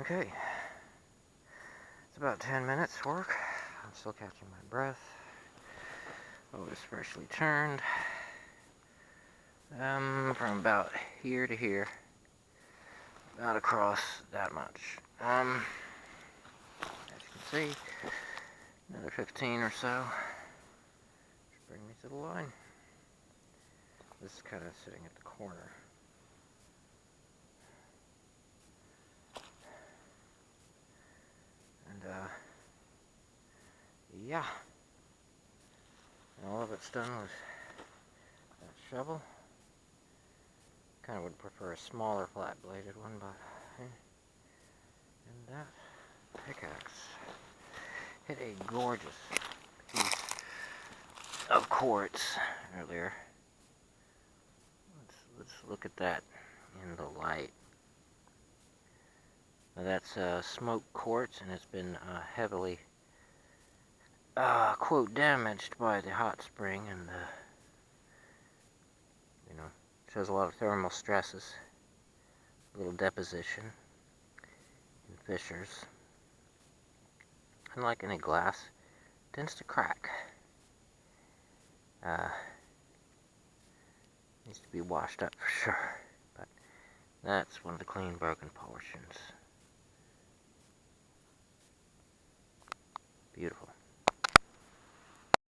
Okay, it's about 10 minutes work. I'm still catching my breath. Oh, it's freshly turned. From about here to here. Not across that much. As you can see, another 15 or so. Should bring me to the line. This is kind of sitting at the corner. And, yeah. And all of it's done with that shovel. Kind of would prefer a smaller flat-bladed one, but and that pickaxe hit a gorgeous piece of quartz earlier. Let's look at that in the light. Now that's smoked quartz, and it's been heavily quote damaged by the hot spring, and shows a lot of thermal stresses, a little deposition and fissures. Unlike any glass, it tends to crack. Needs to be washed up for sure, but that's one of the clean broken portions. Beautiful.